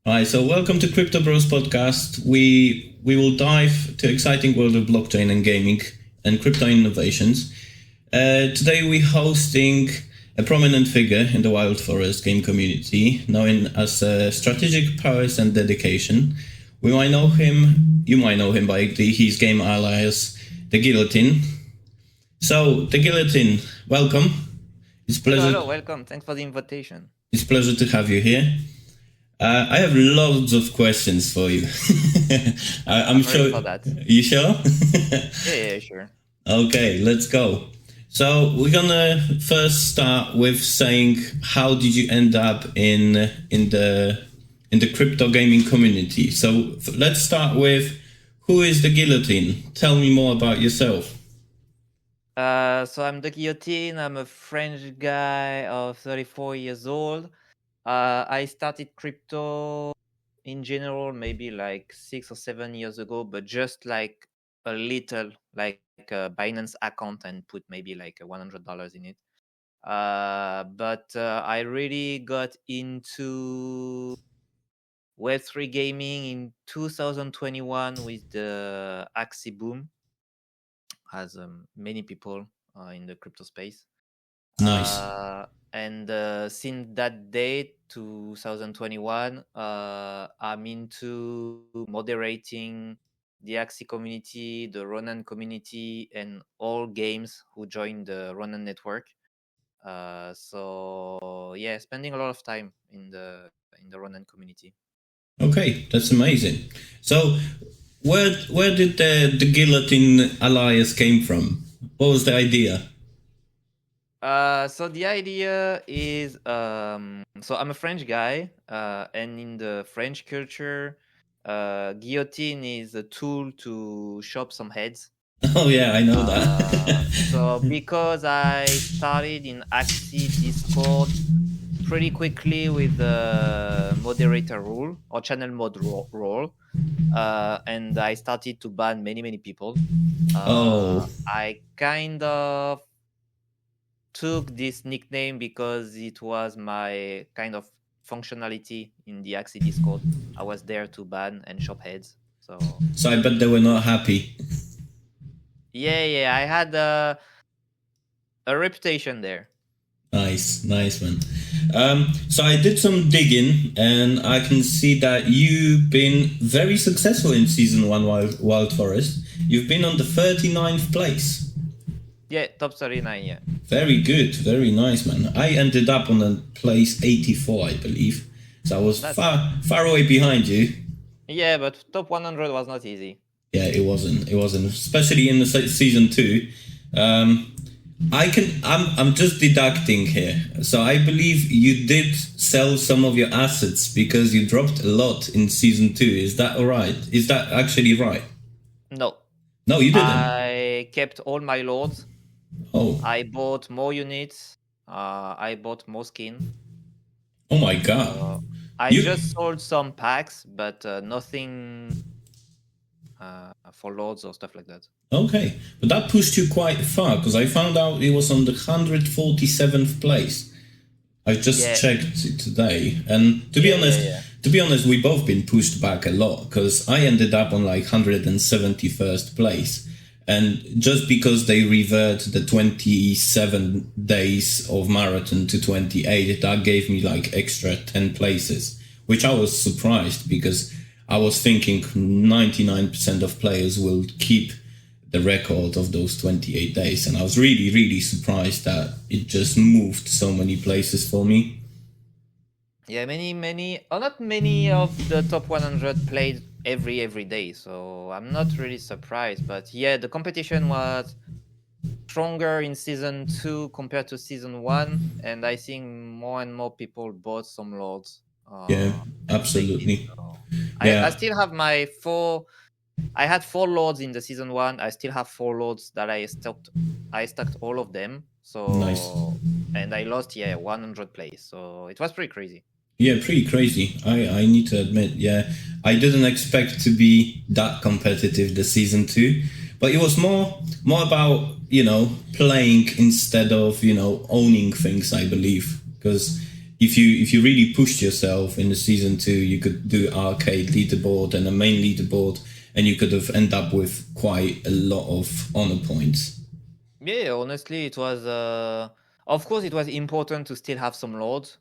Hi, so welcome to Crypto Bros podcast. We will dive to exciting world of blockchain and gaming and crypto innovations. Today we're hosting a prominent figure in the Wild Forest game community, known as strategic prowess and dedication. You might know him by his game alias, TheGuillotine. So, TheGuillotine, welcome. It's pleasure. Hello, welcome. Thanks for the invitation. It's a pleasure to have you here. I have loads of questions for you. I'm sure. Ready for that. You sure? Yeah, sure. Okay, let's go. So we're gonna first start with saying, how did you end up in the crypto gaming community? So let's start with, who is TheGuillotine? Tell me more about yourself. So I'm TheGuillotine. I'm a French guy of 34 years old. I started crypto in general maybe like 6 or 7 years ago, but just like a little, like a Binance account, and put maybe like $100 in it. But I really got into Web3 gaming in 2021 with the Axie boom, as many people in the crypto space. Nice. And since that date, 2021, I'm into moderating the Axie community, the Ronan community, and all games who join the Ronan network. So yeah, spending a lot of time in the Ronan community. Okay, that's amazing. So where did the Guillotine Alliance came from? What was the idea? So the idea is, so I'm a French guy, and in the French culture, guillotine is a tool to chop some heads. Oh yeah, I know that. So because I started in Axie Discord pretty quickly with the moderator rule or channel mod role, and I started to ban many people. I kind of took this nickname because it was my kind of functionality in the Axie Discord. I was there to ban and chop heads. So I bet they were not happy. Yeah, I had a reputation there. Nice, man. So I did some digging, and I can see that you've been very successful in Season 1 Wild Forest. You've been on the 39th place. Yeah, top 39, yeah. Very good, very nice, man. I ended up on the place 84, I believe. So I was far away behind you. Yeah, but top 100 was not easy. Yeah, it wasn't, especially in the Season 2. I'm just deducting here. So I believe you did sell some of your assets because you dropped a lot in Season 2. Is that alright? Is that actually right? No, you didn't. I kept all my lords. Oh. I bought more units. I bought more skin. Oh my god. I just sold some packs, but nothing for lords or stuff like that. Okay, but that pushed you quite far, because I found out it was on the 147th place. I just checked it today, and to be honest, we both been pushed back a lot, because I ended up on like 171st place, and just because they revert the 27 days of marathon to 28, that gave me like extra 10 places, which I was surprised, because I was thinking 99% of players will keep the record of those 28 days, and I was really surprised that it just moved so many places for me. Yeah, not many of the top 100 played every day, so I'm not really surprised. But yeah, the competition was stronger in Season 2 compared to Season 1, and I think more and more people bought some lords. Yeah, absolutely. I still have my 4. I had 4 lords in the Season 1. I still have 4 lords that I stacked all of them. So nice. And I lost 100 plays. So it was pretty crazy. Yeah, pretty crazy. I need to admit, I didn't expect to be that competitive the Season 2, but it was more about, playing instead of, owning things, I believe, because if you really pushed yourself in the season 2, you could do arcade leaderboard and a main leaderboard, and you could have ended up with quite a lot of honor points. Yeah, honestly, it was. Of course, it was important to still have some lords,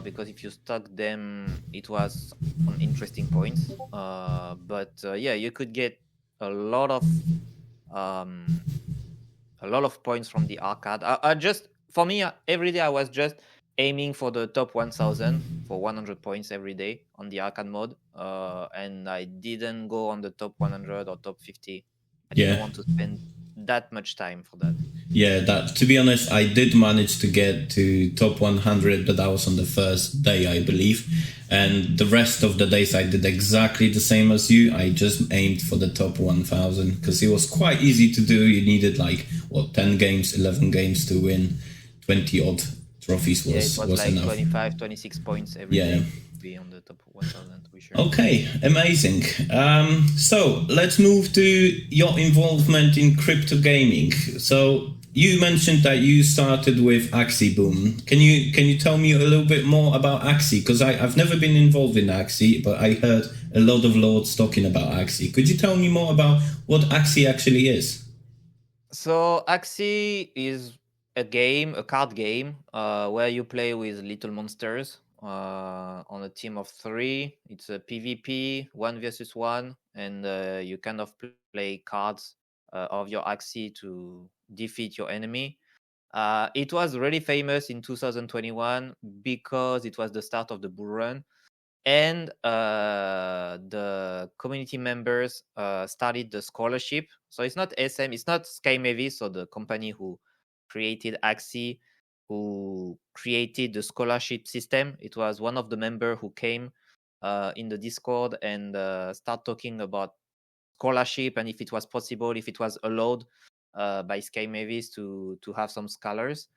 because if you stuck them, it was on interesting points. But yeah, you could get a lot of um, points from the arcade. I just, for me, every day I was just aiming for the top 1000 for 100 points every day on the arcade mode, and I didn't go on the top 100 or top 50. I didn't want to spend that much time for that. Yeah, that, to be honest, I did manage to get to top 100, but that was on the first day, I believe. And the rest of the days I did exactly the same as you. I just aimed for the top 1000 because it was quite easy to do. You needed 10 games, 11 games to win. 20 odd trophies was like enough. 25, 26 points every day to be on the top 1000, we sure. Okay, amazing. So let's move to your involvement in crypto gaming. So you mentioned that you started with Axie Boom. Can you tell me a little bit more about Axie? Because I've never been involved in Axie, but I heard a lot of lords talking about Axie. Could you tell me more about what Axie actually is? So Axie is a card game, where you play with little monsters on a team of 3. It's a PvP, 1 versus 1, and you kind of play cards of your Axie to defeat your enemy. It was really famous in 2021 because it was the start of the bull run, and the community members started the scholarship. So it's not SM, it's not Sky Mavis, so the company who created Axie, who created the scholarship system. It was one of the member who came in the Discord and start talking about scholarship, and if it was possible, if it was allowed by Sky Mavis to have some scholars.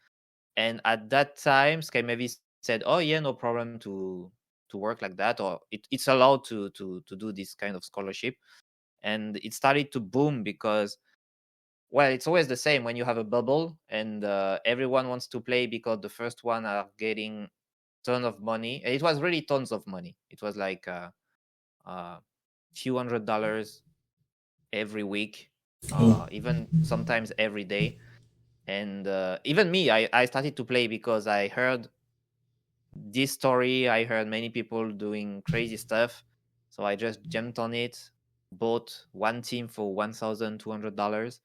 And at that time, Sky Mavis said, "Oh yeah, no problem to work like that, or it's allowed to do this kind of scholarship." And it started to boom because, well, it's always the same when you have a bubble and everyone wants to play because the first one are getting ton of money. And it was really tons of money. It was like few $100 every week, even sometimes every day. And even me, I started to play because I heard this story. I heard many people doing crazy stuff, so I just jumped on it, bought one team for $1,200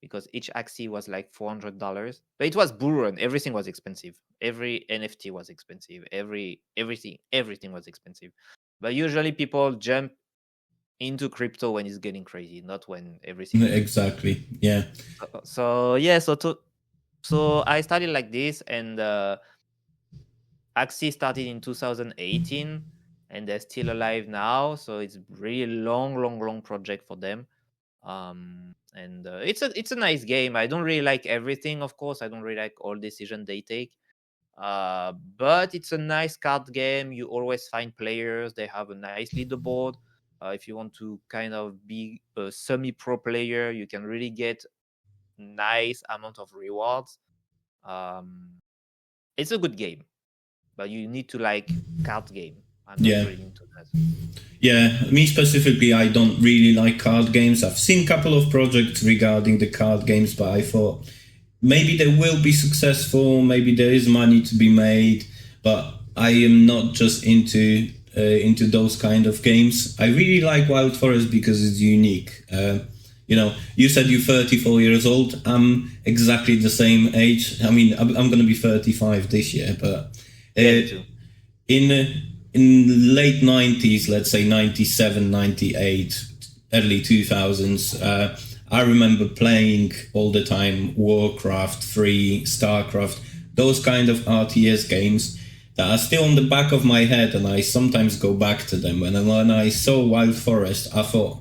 because each Axie was like $400. But it was bull run. Everything was expensive. Every NFT was expensive. Everything was expensive. But usually people jump into crypto when it's getting crazy, not when everything. Exactly. Yeah. So yeah. So I started like this, and Axie started in 2018, and they're still alive now. So it's really long project for them. And it's a nice game. I don't really like everything, of course. I don't really like all decision they take. But it's a nice card game. You always find players. They have a nice leaderboard. If you want to kind of be a semi-pro player, you can really get nice amount of rewards. It's a good game, but you need to like card game. I'm not really into that. Yeah, me specifically, I don't really like card games. I've seen a couple of projects regarding the card games, but I thought maybe they will be successful, maybe there is money to be made, but I am not just into those kind of games. I really like Wild Forest because it's unique. You said you're 34 years old. I'm exactly the same age. I mean, I'm going to be 35 this year, but in late 90s, let's say 97, 98, early 2000s, I remember playing all the time Warcraft 3, StarCraft, those kind of RTS games that are still on the back of my head, and I sometimes go back to them. And when I saw Wild Forest, I thought,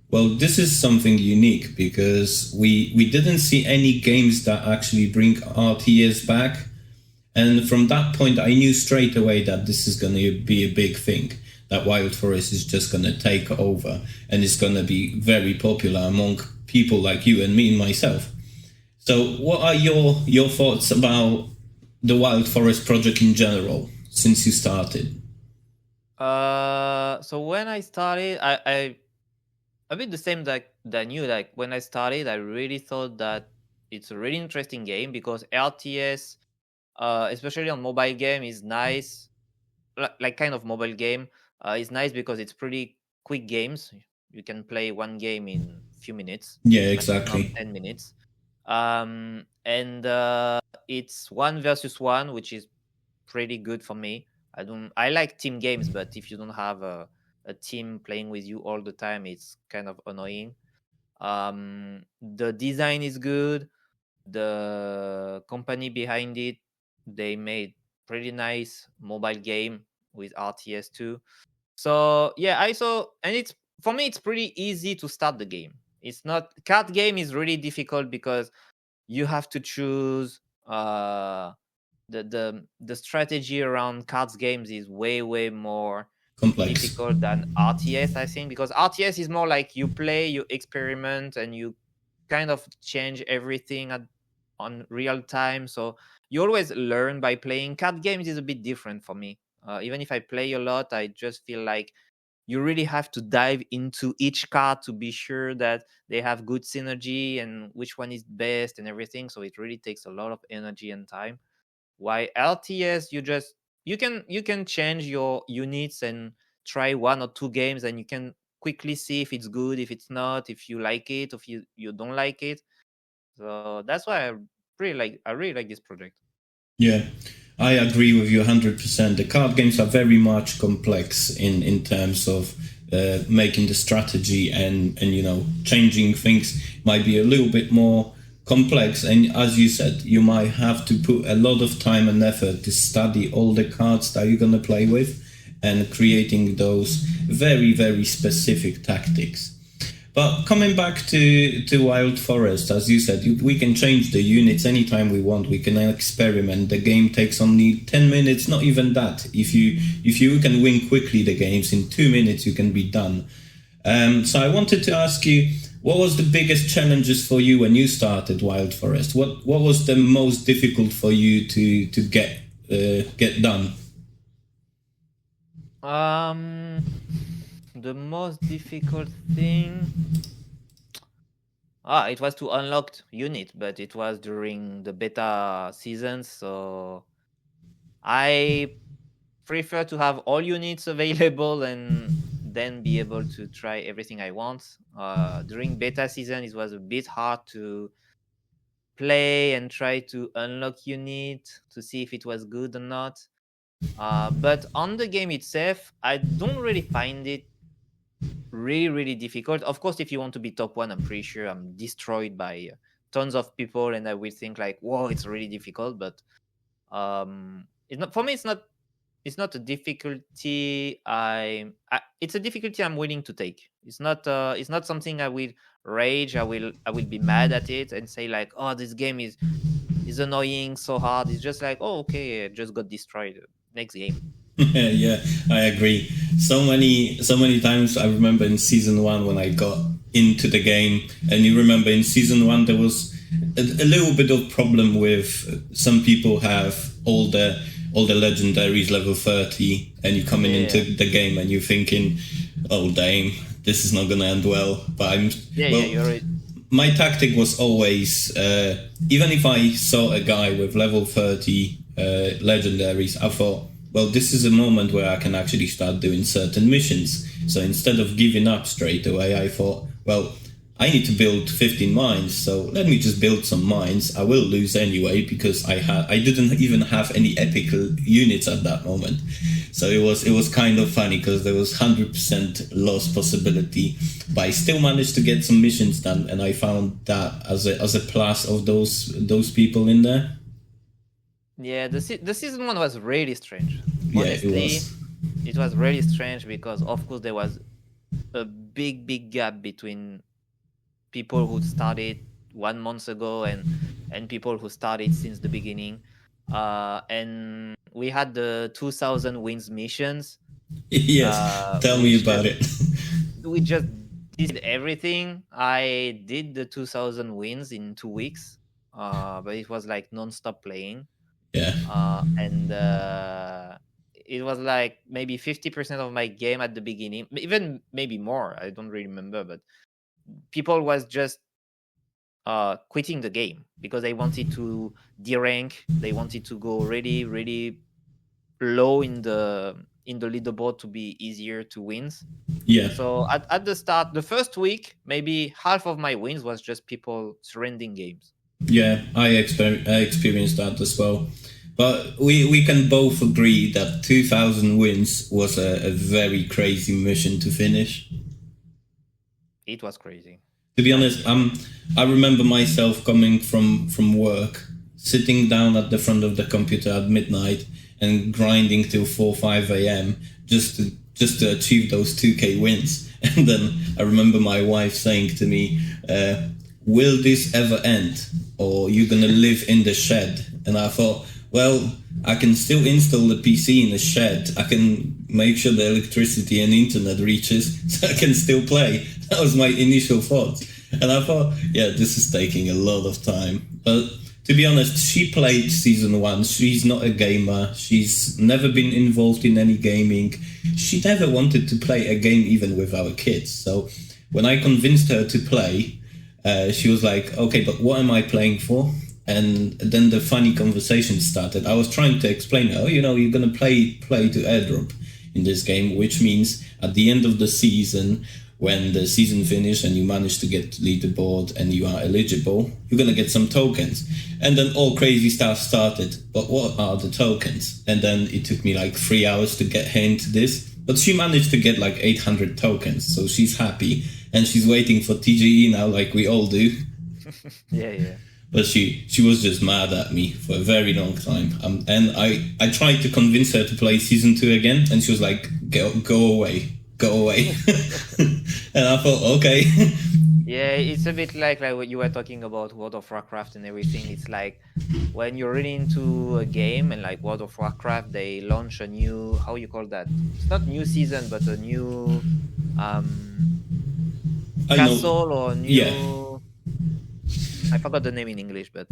well, this is something unique because we didn't see any games that actually bring RTS back. And from that point, I knew straight away that this is going to be a big thing, that Wild Forest is just going to take over and it's going to be very popular among people like you and me and myself. So what are your thoughts about the Wild Forest project in general? since you started? So when I started, I a bit the same than you. Like when I started, I really thought that it's a really interesting game because RTS, especially on mobile game, is nice. Like kind of mobile game, is nice because it's pretty quick games. You can play one game in few minutes, Yeah, maximum exactly. 10 minutes. And it's one versus one, which is pretty good for me. I like team games, but if you don't have a team playing with you all the time, it's kind of annoying. The design is good. The company behind it, they made pretty nice mobile game with RTS too. So yeah, I saw, and it's for me, it's pretty easy to start the game. It's not card game is really difficult because you have to choose the strategy around cards games is way more Complex. difficult than RTS, I think, because RTS is more like you play, you experiment, and you kind of change everything on real time. So you always learn by playing. Card games is a bit different for me. Even if I play a lot, I just feel like you really have to dive into each card to be sure that they have good synergy and which one is best and everything. So it really takes a lot of energy and time. Why LTS, you can change your units and try one or two games, and you can quickly see if it's good, if it's not, if you like it, if you don't like it. So that's why I really like this project. Yeah, I agree with you 100%. The card games are very much complex in terms of making the strategy and changing things might be a little bit more complex. And as you said, you might have to put a lot of time and effort to study all the cards that you're gonna play with and creating those very specific tactics. But coming back to Wild Forest, as you said, we can change the units anytime we want. We can experiment. The game takes only 10 minutes, not even that. If you can win quickly the games in 2 minutes, you can be done. So I wanted to ask you, what was the biggest challenges for you when you started Wild Forest? What was the most difficult for you to get done? The most difficult thing, it was to unlock unit, but it was during the beta season, so I prefer to have all units available and then be able to try everything I want. During beta season, it was a bit hard to play and try to unlock unit to see if it was good or not. But on the game itself, I don't really find it really difficult. Of course, if you want to be top one, I'm pretty sure I'm destroyed by tons of people, and I will think like, "Whoa, it's really difficult." But it's not for me. It's not a difficulty. It's a difficulty I'm willing to take. It's not something I will rage. I will be mad at it and say like, "Oh, this game is annoying, so hard." It's just like, "Oh, okay, I just got destroyed. Next game." Yeah, I agree. So many times I remember in season one when I got into the game, and you remember in season one there was a little bit of problem with some people have all the legendaries level 30, and you're coming Yeah, into the game and you're thinking, oh damn, this is not gonna end well. But yeah. well, You're right. my tactic was always, even if I saw a guy with level 30 legendaries, I thought, well, this is a moment where I can actually start doing certain missions. So instead of giving up straight away, I thought, well, I need to build 15 mines, so let me just build some mines. I will lose anyway because I didn't even have any epical units at that moment. So it was kind of funny because there was 100% loss possibility, but I still managed to get some missions done, and I found that as a plus of those people in there. Yeah, the season one was really strange. Yeah, it was. Honestly, it was really strange because of course there was a big gap between people who started 1 month ago and people who started since the beginning. And we had the 2000 wins missions. Yes, tell me Which about just it. we just did everything. I did the 2000 wins in 2 weeks. But it was like non-stop playing. Yeah. And it was like maybe 50% of my game at the beginning, even maybe more. I don't really remember, but people was just quitting the game because they wanted to derank. They wanted to go really, really low in the leaderboard to be easier to wins. Yeah. So at the start, the first week, maybe half of my wins was just people surrendering games. Yeah, I experienced that as well. But we can both agree that 2,000 wins was a very crazy mission to finish. It was crazy. To be honest, I remember myself coming from work, sitting down at the front of the computer at midnight and grinding till 4, 5 a.m. just to achieve those 2K wins. And then I remember my wife saying to me, will this ever end? Or you gonna live in the shed? And I thought, well, I can still install the PC in the shed. I can make sure the electricity and internet reaches, so I can still play. That was my initial thought. And I thought, yeah, this is taking a lot of time. But to be honest, she played season 1. She's not a gamer. She's never been involved in any gaming. She never wanted to play a game even with our kids. So when I convinced her to play, she was like, okay, but what am I playing for? And then the funny conversation started. I was trying to explain, you're going to play to airdrop in this game, which means at the end of the season, when the season finishes and you manage to get leaderboard and you are eligible, you're going to get some tokens. And then all crazy stuff started. But what are the tokens? And then it took me like 3 hours to get her into this. But she managed to get like 800 tokens. So she's happy. And she's waiting for TGE now, like we all do. Yeah. But she was just mad at me for a very long time. And I tried to convince her to play season 2 again. And she was like, go away. And I thought, okay. Yeah, it's a bit like what you were talking about World of Warcraft and everything. It's like when you're really into a game and like World of Warcraft, they launch a new, how you call that? It's not new season, but a new castle or new... Yeah. I forgot the name in English, but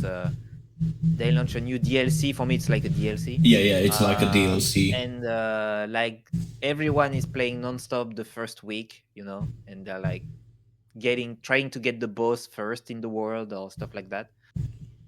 they launch a new DLC. For me, it's like a DLC. Yeah, it's like a DLC. And like everyone is playing nonstop the first week, and they're like trying to get the boss first in the world or stuff like that.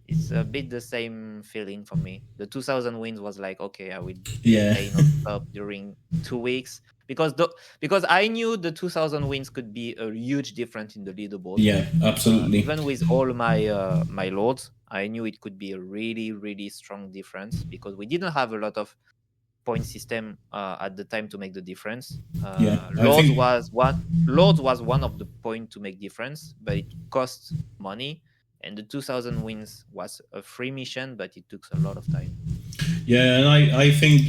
It's a bit the same feeling for me. The 2,000 wins was like, okay, I will play nonstop during 2 weeks because I knew the 2,000 wins could be a huge difference in the leaderboard. Yeah, absolutely. Even with all my my lords, I knew it could be a really, really strong difference because we didn't have a lot of point system at the time to make the difference. Lords was one of the point to make difference, but it cost money. And the 2,000 wins was a free mission, but it took a lot of time. Yeah, and I think,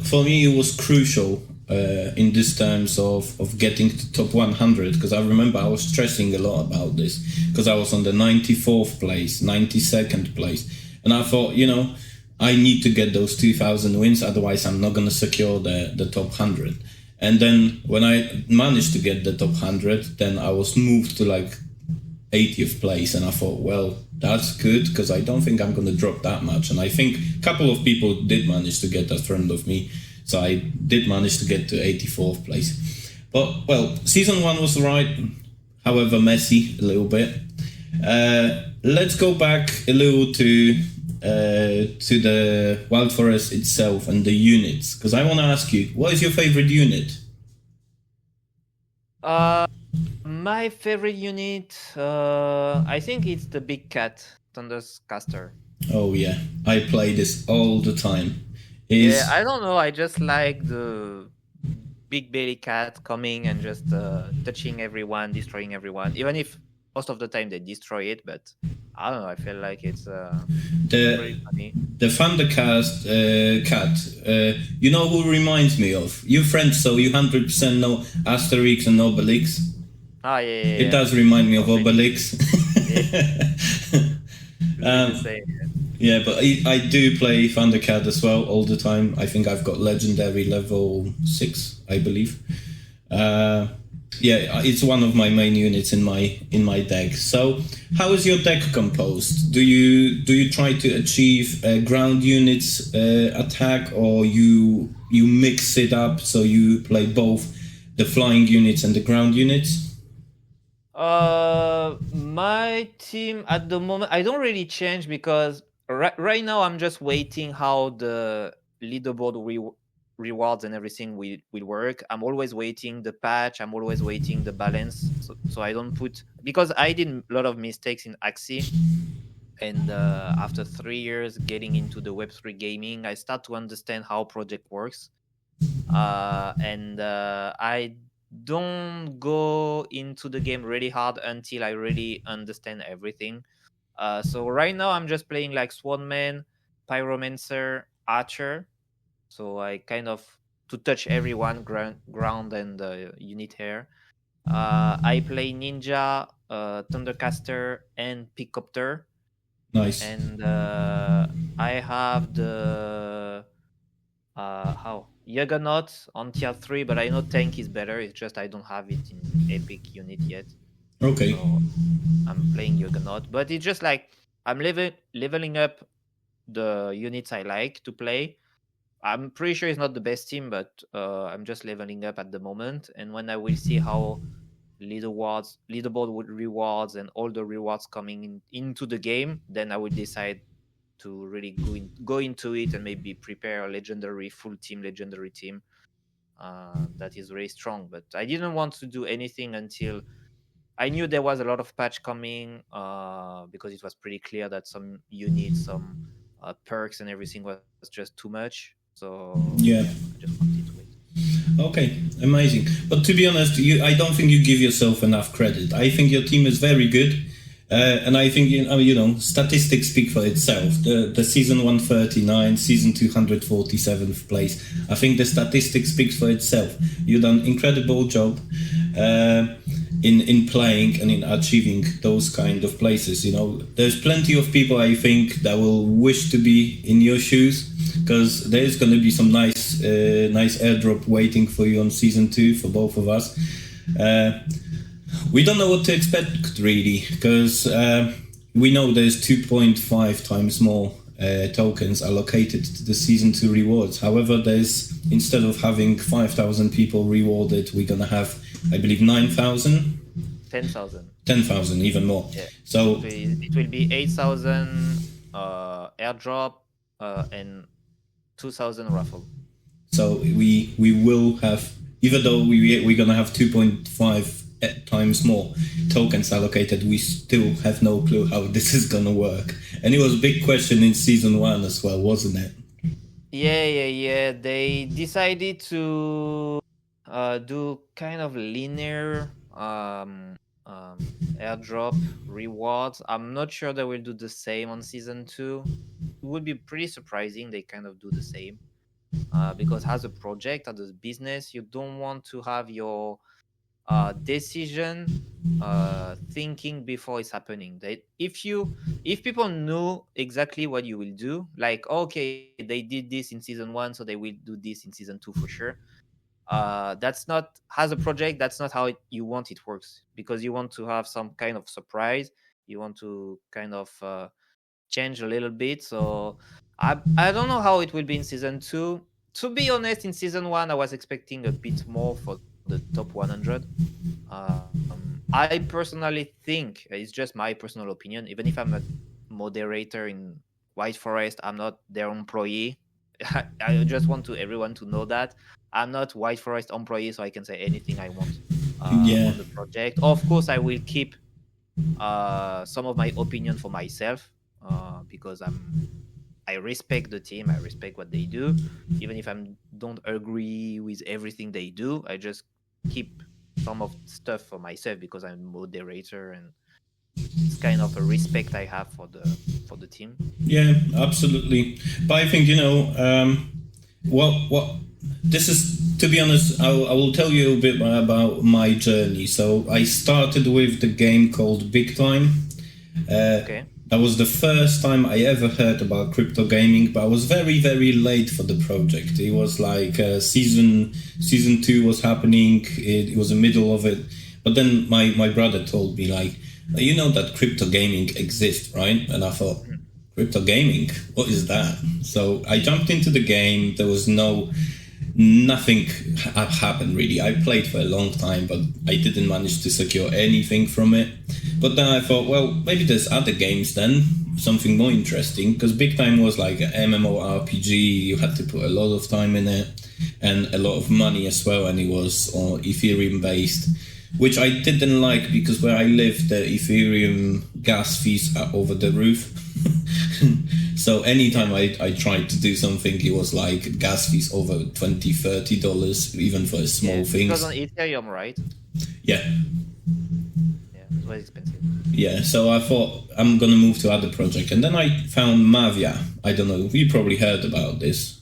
for me it was crucial in this terms of getting to top 100, because I remember I was stressing a lot about this, because I was on the 94th place, 92nd place. And I thought, I need to get those 2,000 wins, otherwise I'm not going to secure the top 100. And then when I managed to get the top 100, then I was moved to like 80th place, and I thought, well, that's good, because I don't think I'm going to drop that much. And I think a couple of people did manage to get that front of me, so I did manage to get to 84th place. But, well, season 1 was right, however messy a little bit. Let's go back a little to the Wild Forest itself and the units, because I want to ask you, what is your favorite unit? My favorite unit, I think it's the big cat, Thundercaster. Oh yeah, I play this all the time. Yeah, I don't know, I just like the big belly cat coming and just touching everyone, destroying everyone, even if most of the time they destroy it, but I don't know, I feel like it's very funny. The Thundercast cat, you know who reminds me of? You're French, so you 100% know Asterix and Obelix. Ah, yeah. It does remind me of Obelix. Yeah, but I do play Thundercat as well all the time. I think I've got legendary level 6, I believe. Yeah, it's one of my main units in my deck. So, how is your deck composed? Do you try to achieve ground units attack, or you mix it up so you play both the flying units and the ground units? My team at the moment, I don't really change because right now I'm just waiting how the leaderboard rewards and everything will work. I'm always waiting the patch. I'm always waiting the balance. So I don't put, because I did a lot of mistakes in Axie. And after 3 years getting into the Web3 gaming, I start to understand how project works. And I don't go into the game really hard until I really understand everything. So right now I'm just playing like Swanman, Pyromancer, Archer. So I kind of to touch everyone, ground and unit here. I play Ninja, Thundercaster, and Pickcopter, Nice. and I have the how Juggernaut on tier 3, but I know tank is better. It's just I don't have it in epic unit yet. Okay. So I'm playing Juggernaut, but it's just like I'm leveling up the units I like to play. I'm pretty sure it's not the best team, but I'm just leveling up at the moment. And when I will see how leaderboard with rewards and all the rewards coming into the game, then I will decide to really go into it and maybe prepare a legendary full team, legendary team that is very strong. But I didn't want to do anything until I knew there was a lot of patch coming, because it was pretty clear that some units, some perks and everything was just too much. So Yeah. yeah, I just wanted to wait. Okay, amazing. But to be honest, I don't think you give yourself enough credit. I think your team is very good, and I think statistics speak for itself. The season 139, season 247th place. I think the statistics speaks for itself. You've done incredible job in playing and in achieving those kind of places. There's plenty of people I think that will wish to be in your shoes, because there's going to be some nice airdrop waiting for you on season 2 for both of us. We don't know what to expect really, because we know there's 2.5 times more tokens allocated to the season 2 rewards. However, instead of having 5,000 people rewarded, we're gonna have, I believe, 9,000. 10,000. 10,000, even more. Yeah. So it will be 8,000 airdrop and 2,000 raffle. So we will have, even though we're gonna have 2.5 times more tokens allocated, we still have no clue how this is gonna work. And it was a big question in season 1 as well, wasn't it? Yeah. They decided to do kind of linear airdrop rewards. I'm not sure they will do the same on season 2. It would be pretty surprising they kind of do the same, because as a project, as a business, you don't want to have your decision thinking before it's happening. If people knew exactly what you will do, like, okay, they did this in season 1, so they will do this in season 2 for sure. That's not, as a project, that's not how you want it works, because you want to have some kind of surprise. You want to kind of change a little bit. So I don't know how it will be in season 2. To be honest, in season 1 I was expecting a bit more for the top 100. I personally think, it's just my personal opinion, even if I'm a moderator in White Forest, I'm not their employee. I just want everyone to know that I'm not White Forest employee, so I can say anything I want on the project. Of course, I will keep some of my opinion for myself, because I respect the team. I respect what they do, even if I don't agree with everything they do. I just keep some of stuff for myself because I'm moderator, and it's kind of a respect I have for the team. Yeah, absolutely. But I think what this is. To be honest, I will tell you a bit about my journey. So I started with the game called Big Time. Okay. That was the first time I ever heard about crypto gaming, but I was very, very late for the project. It was like season 2 was happening. It was the middle of it. But then my brother told me, like, you know that crypto gaming exists, right? And I thought, crypto gaming? What is that? So I jumped into the game. There was nothing happened really. I played for a long time, but I didn't manage to secure anything from it. But then I thought, well, maybe there's other games then, something more interesting, because Big Time was like an MMORPG. You had to put a lot of time in it and a lot of money as well, and it was Ethereum based, which I didn't like because where I live, the Ethereum gas fees are over the roof. So anytime I tried to do something, it was like gas fees over $20-$30, even for small things. Because on Ethereum, right? Yeah. Yeah, it's very expensive. Yeah, so I thought I'm gonna move to other project, and then I found Mavia. I don't know, you probably heard about this.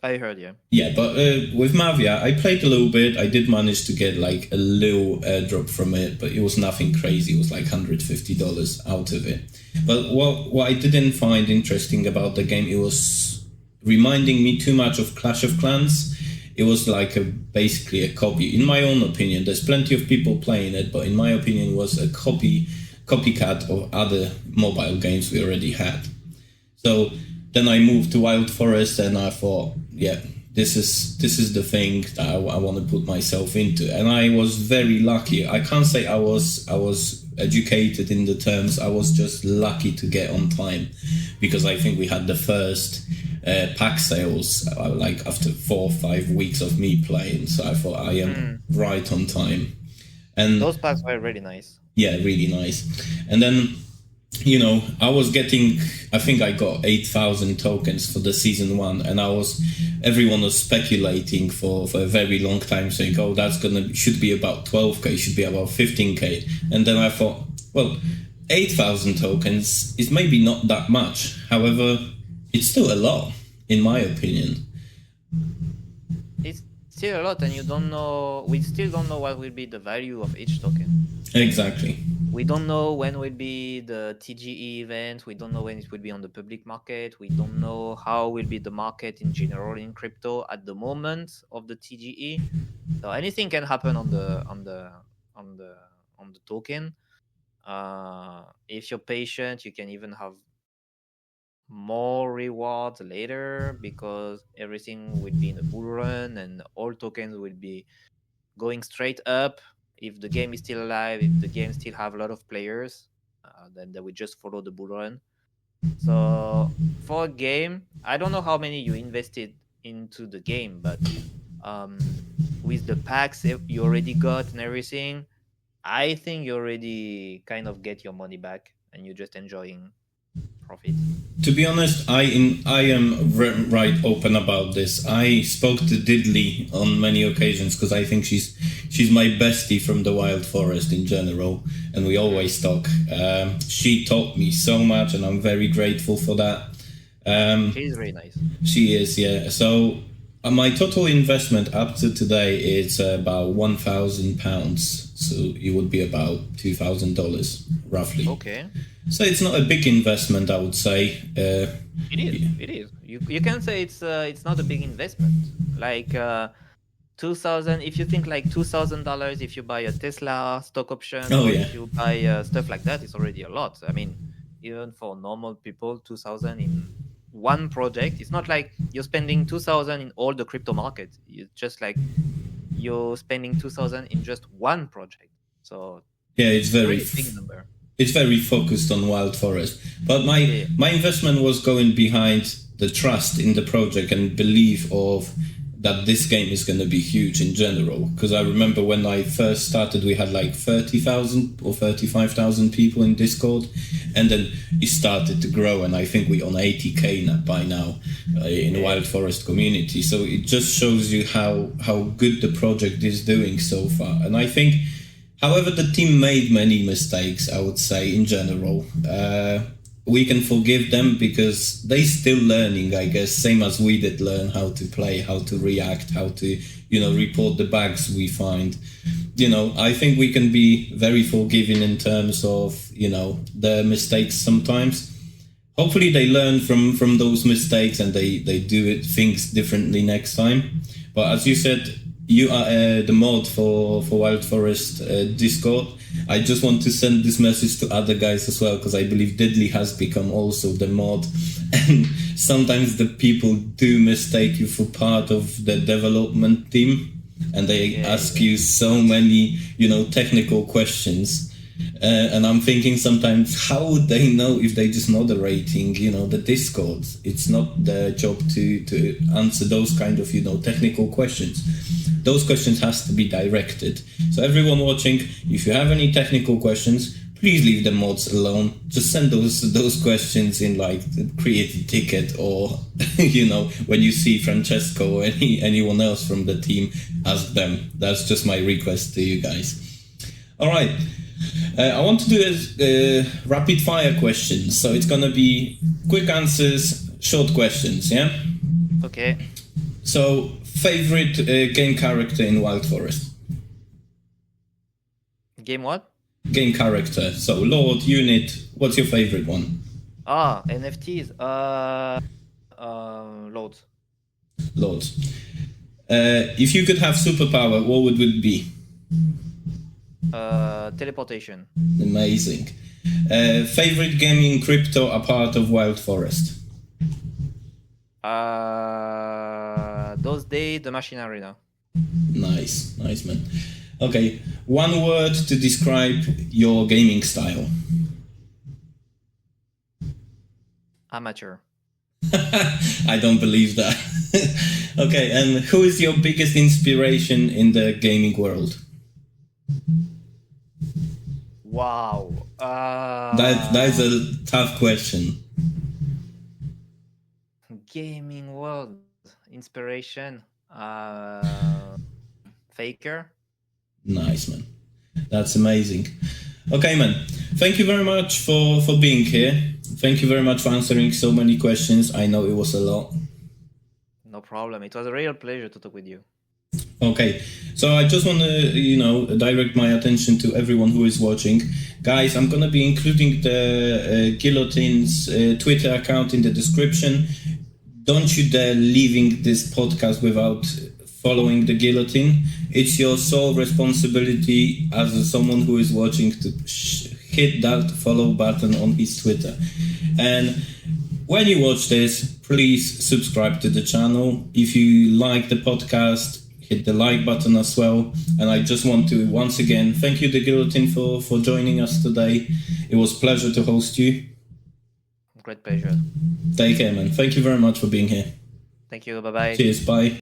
I heard, yeah. Yeah, but with Mavia, I played a little bit. I did manage to get like a little airdrop from it, but it was nothing crazy. It was like $150 out of it. But what I didn't find interesting about the game, it was reminding me too much of Clash of Clans. It was like basically a copy. In my own opinion, there's plenty of people playing it, but in my opinion, it was a copycat of other mobile games we already had. So then I moved to Wild Forest, and I thought, yeah, this is the thing that I want to put myself into. And I was very lucky. I can't say I was educated in the terms. I was just lucky to get on time, because I think we had the first pack sales like after 4 or 5 weeks of me playing. So I thought I am right on time. And those packs were really nice. Yeah, really nice. And then, you know, I think I got 8,000 tokens for the season 1, and everyone was speculating for a very long time, saying, oh, should be about 12k, should be about 15k. And then I thought, well, 8,000 tokens is maybe not that much. However, it's still a lot, in my opinion. It's still a lot, and we still don't know what will be the value of each token. Exactly. We don't know when will be the TGE event. We don't know when it will be on the public market. We don't know how will be the market in general in crypto at the moment of the TGE. So anything can happen on the token. If you're patient, you can even have more rewards later, because everything will be in a bull run and all tokens will be going straight up. If the game is still alive, if the game still have a lot of players, then they will just follow the bull run. So for a game, I don't know how many you invested into the game, but with the packs you already got and everything, I think you already kind of get your money back and you're just enjoying profit. To be honest, I am right open about this. I spoke to Diddley on many occasions, because I think she's my bestie from the Wild Forest in general, and we always talk. She taught me so much, and I'm very grateful for that. She's very nice. She is, yeah. So my total investment up to today is about £1,000. So it would be about $2,000 roughly. Okay. So it's not a big investment, I would say. It is. You can say it's not a big investment. Like $2,000. If you think like $2,000, if you buy a Tesla stock option, if you buy stuff like that, it's already a lot. I mean, even for normal people, 2,000 in one project. It's not like you're spending 2,000 in all the crypto market. It's just like you're spending 2,000 in just one project. So yeah, it's very big number. It's very focused on Wild Forest. But my investment was going behind the trust in the project and belief of that this game is going to be huge in general. Because I remember when I first started, we had like 30,000 or 35,000 people in Discord, and then it started to grow, and I think we're on 80k by now in the Wild Forest community. So it just shows you how good the project is doing so far. And I think, however, the team made many mistakes, I would say, in general. We can forgive them because they're still learning, I guess, same as we did learn how to play, how to react, how to, report the bugs we find. I think we can be very forgiving in terms of, their mistakes sometimes. Hopefully they learn from those mistakes and they do things differently next time. But as you said, you are the mod for Wild Forest Discord. I just want to send this message to other guys as well, because I believe Deadly has become also the mod. And sometimes the people do mistake you for part of the development team, and they ask you so many, technical questions. And I'm thinking sometimes, how would they know if they just moderating, the Discord? It's not their job to answer those kind of, technical questions. Those questions has to be directed. So everyone watching, if you have any technical questions, please leave the mods alone. Just send those questions in, like, create a ticket, or when you see Francesco or anyone else from the team, ask them. That's just my request to you guys. All right. I want to do a rapid fire questions. So it's gonna be quick answers, short questions. Yeah. Okay. So, favorite game character in Wild Forest? Game what? Game character. So, Lord, Unit, what's your favorite one? NFTs. Loads. Lords. If you could have superpower, what would it be? Teleportation. Amazing. Favorite game in crypto apart of Wild Forest? Those days, the Machine Arena. Nice man. Okay, one word to describe your gaming style. Amateur. I don't believe that. Okay, and who is your biggest inspiration in the gaming world? Wow. That's a tough question. Gaming world inspiration. Faker. Nice, man. That's amazing. Okay, man. Thank you very much for being here. Thank you very much for answering so many questions. I know it was a lot. No problem. It was a real pleasure to talk with you. Okay, so I just want to, direct my attention to everyone who is watching. Guys, I'm going to be including the Guillotine's Twitter account in the description. Don't you dare leaving this podcast without following the Guillotine. It's your sole responsibility as someone who is watching to hit that follow button on his Twitter. And when you watch this, please subscribe to the channel. If you like the podcast, hit the like button as well. And I just want to once again thank you, The Guillotine, for joining us today. It was a pleasure to host you. Great pleasure. Take care, man. Thank you very much for being here. Thank you. Bye-bye. Cheers. Bye.